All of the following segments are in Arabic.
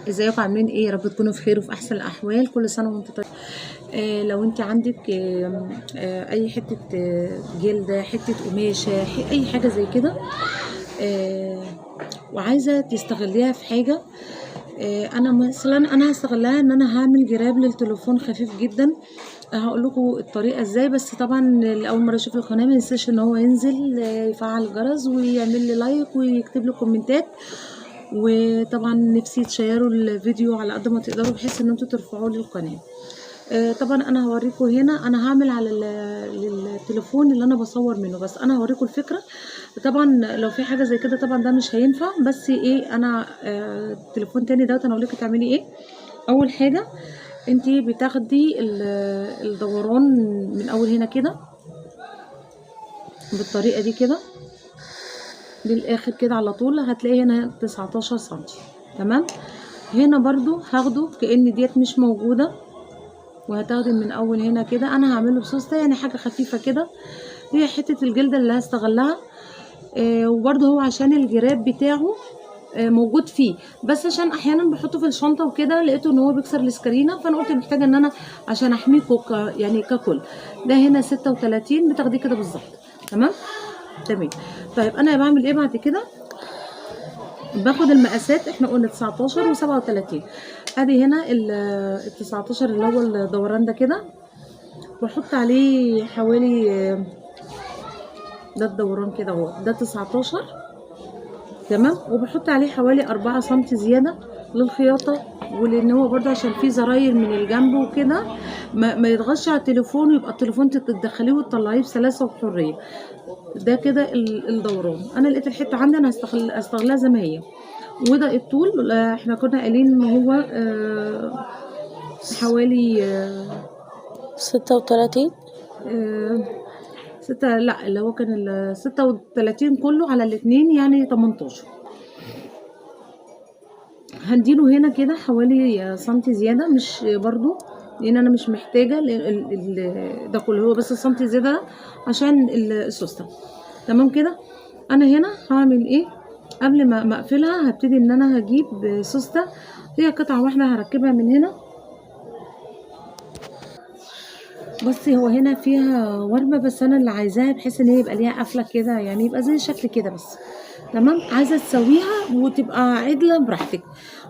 ازيكم عاملين ايه؟ يا رب تكونوا في خير وفي احسن الاحوال. كل سنه وانتم طيبين. لو انت عندك اي حته جلده، حته قماشه، اي حاجه زي كده، وعايزه تستغليها في حاجه. انا مثلا هستغلها ان انا هعمل جراب للتليفون خفيف جدا. هقول لكم الطريقه ازاي، بس طبعا لاول مره يشوف القناه ما ينساش ان هو ينزل يفعل الجرس ويعمل لي لايك ويكتب لي كومنتات. وطبعا نفسي تشيروا الفيديو على قد ما تقدروا بحيث ان انتوا ترفعوا لي القناه. طبعا انا هوريكم هنا، انا هعمل على التليفون اللي انا بصور منه، بس انا هوريكم الفكره. طبعا لو في حاجه زي كده طبعا ده مش هينفع، بس ايه، انا التليفون تاني دوت انا هقولك تعملي ايه. اول حاجه انتي بتاخدي الدوران من اول هنا كده بالطريقه دي كده للاخر كده على طول، هتلاقي هنا 19 سنتي. تمام. هنا برضو هاخده كأن ديت مش موجودة، وهتاخدي من اول هنا كده. انا هعمله بسوسته يعني حاجة خفيفة كده، هي حتة الجلدة اللي هستغلها. وبرضو هو عشان الجراب بتاعه موجود فيه، بس عشان احيانا بحطه في الشنطة وكده لقيته ان هو بيكسر السكرينة، فانا قلت محتاجة ان انا عشان احميه يعني ككل. ده هنا 36 بتاخديه كده بالظبط. تمام. طيب انا بعمل ايه بعد كده؟ باخد المقاسات، احنا قلنا 19 و37. ادي هنا ال 19 اللي هو الدوران ده كده، بحط عليه حوالي ده الدوران كده اهو، ده 19. تمام. وبحط عليه حوالي 4 سم زياده للخياطه، ولان هو برضه عشان فيه زراير من الجنب وكده ما يضغطش على التليفون، ويبقى التليفون تدخليه وتطلعيه بسلاسه وحريه. ده كده الدوران. انا لقيت الحته عندي انا هستغلها زي ما هي. وده الطول، احنا كنا قايلين ان هو حوالي 36. لا، اللي هو كان 36 كله على الاتنين يعني 18. هنديله هنا كده حوالي سنتي زيادة، مش برضو لان انا مش محتاجة ده كله، هو بس السنتي زيادة عشان السوستة. تمام كده. انا هنا هعمل ايه؟ قبل ما اقفلها هبتدي ان انا هجيب سوستة، هي قطعة واحدة هركبها من هنا. بصي هو هنا فيها ورمة، بس انا اللي عايزاها بحيث ان هي يبقى ليها قفلة كده، يعني يبقى زي شكل كده بس. تمام. عايزة تسويها وتبقى عدلة براحتك.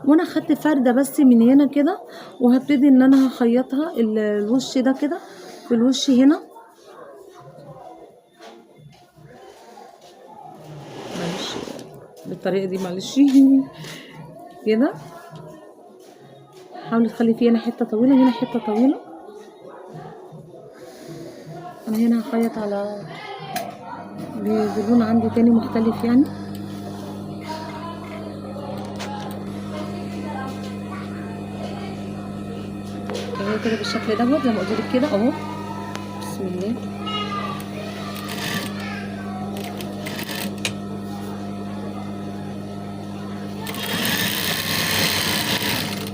وانا خدت فردة بس من هنا كده، وهبتدي ان انا هخيطها الوش ده كده في الوش هنا. معلش بالطريقة دي، معلش كده. حاولي تخلي فيه هنا حتة طويلة، هنا حتة طويلة. انا هنا هخيط على بلون عندي تاني مختلف يعني. هي كده بالشكل دوت زي ما قلت لك كده اهو. بسم الله.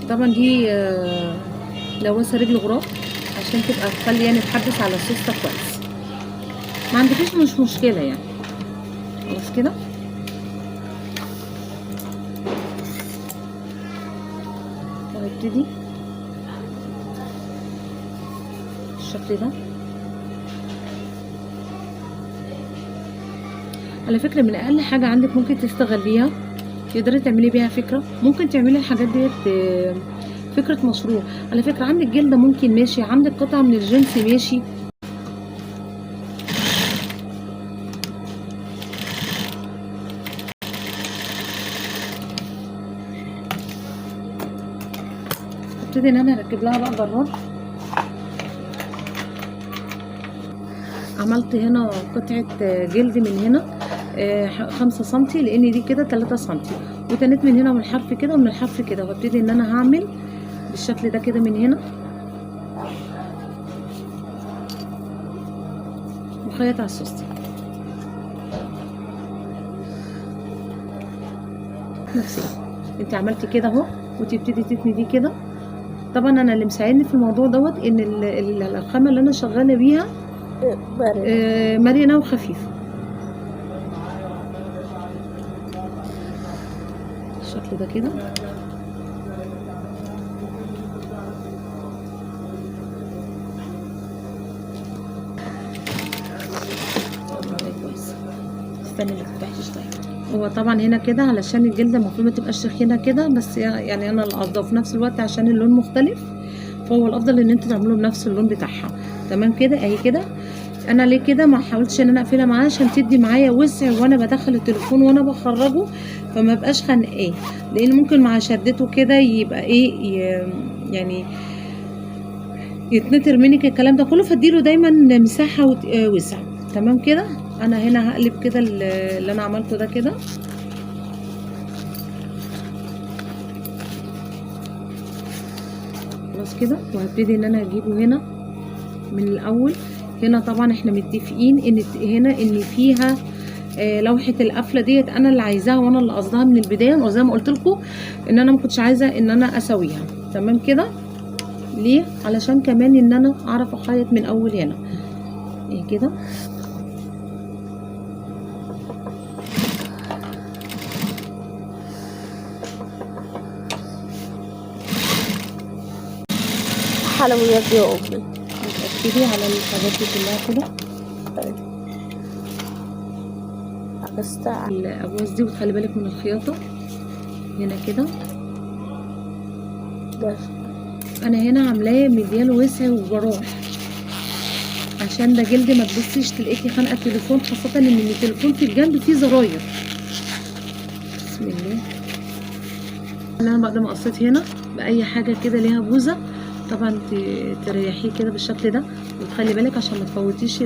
طبعا دي لواسه رجل غراب عشان تبقى تخلي يعني تحدث على السوسته كويس. ما عندكيش مش مشكله يعني. خلاص كده. وهبتدي بالشكل ده. على فكره من اقل حاجه عندك ممكن تستغليها تقدري تعملي بيها فكره. ممكن تعملي الحاجات ديت فكره مشروع. على فكره عندك جلده ممكن ماشي، عندك قطعه من الجنس ماشي. ابتدي ان انا اركب لها بقى جرار. عملت هنا قطعه جلد من هنا 5 سنتي، لان دي كده 3 سنتي، وتنيت من هنا من الحرف كده ومن الحرف كده. وابتدي ان انا هعمل بالشكل ده كده من هنا، وخيط على السوسته نفس انت عملتي كده اهو، وتبتدي تتني دي كده. طبعا انا اللي في الموضوع دوت ان الخامه اللي انا شغاله بيها مرنه وخفيفه. بالشكل ده كده. استني ما تفتحيش دايما. هو طبعا هنا كده علشان الجلده المفروض ما تبقاش تخينه كده، بس يعني انا الافضل، وفي نفس الوقت عشان اللون مختلف فهو الافضل ان انتوا تعملوا بنفس اللون بتاعها. تمام كده اهي كده. انا ليه كده ما حاولتش ان انا اقفلها معاها عشان تدي معايا وسع وانا بدخل التليفون وانا بخرجه، فما بقاش خانقاه، لان ممكن مع شدته كده يبقى ايه يعني يتنطر منك الكلام ده كله، فاديله دايما مساحه وسع. تمام كده. انا هنا هقلب كده اللي انا عملته ده كده. خلاص كده. وهبتدي ان انا اجيبه هنا من الاول. هنا طبعا احنا متفقين ان هنا ان فيها لوحه القفله ديت انا اللي عايزاها وانا اللي قصدها من البدايه، وزي ما قلت لكم ان انا ما كنتش عايزه ان انا اسويها. تمام كده. ليه؟ علشان كمان ان انا اعرف اخيط من اول هنا ايه كده. حلويات دي يا امي. ابتدي على الحاجات دي كلها كده. طيب عكستها. الابواز دي، وتخلي بالك من الخياطه هنا كده. ده انا هنا عاملاه مدياله وسع وجراح عشان ده جلد ما تبصيش تلاقيكي خانقه التليفون، خاصه ان التليفون في الجنب فيه زراير. بسم الله. انا بعد ما قصيت هنا باي حاجه كده ليها بوزه طبعا تريحيه كده بالشكل ده، وتخلي بالك عشان ما تفوتيش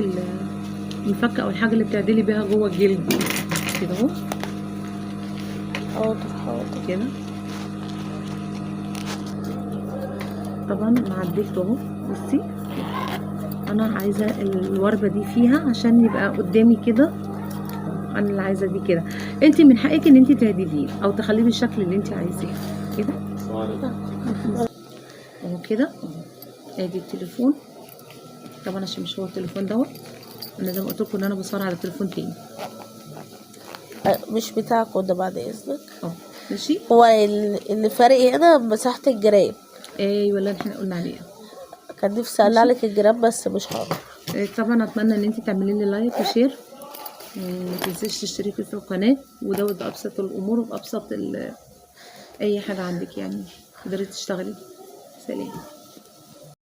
المفك او الحاجه اللي بتعدلي بيها جوه الجلد كده اهو. حاضر كده. طبعا عدلته اهو. بصي انا عايزه الوربه دي فيها عشان يبقى قدامي كده. انا اللي عايزه دي كده. انت من حقك ان انت تعدليه او تخليه بالشكل اللي انت عايزاه كده اهو كده. ادي التليفون طبعا عشان مش هو التليفون دوت. انا زي ما قلت لكم ان انا بصور على تليفون تاني. مش بتاعكوا ده بعد اذنك. ماشي. هو اللي فارق هنا مساحة الجراب. ايوه اللي احنا قلنا عليها. كان نفسي اقلع لك الجراب بس مش هقدر. طبعا اتمنى ان انت تعملي لي لايك وشير، وما تنسيش تشتركي في القناه، ودوت بابسط الامور وبابسط اي حاجه عندك يعني تقدري تشتغلي. سلام.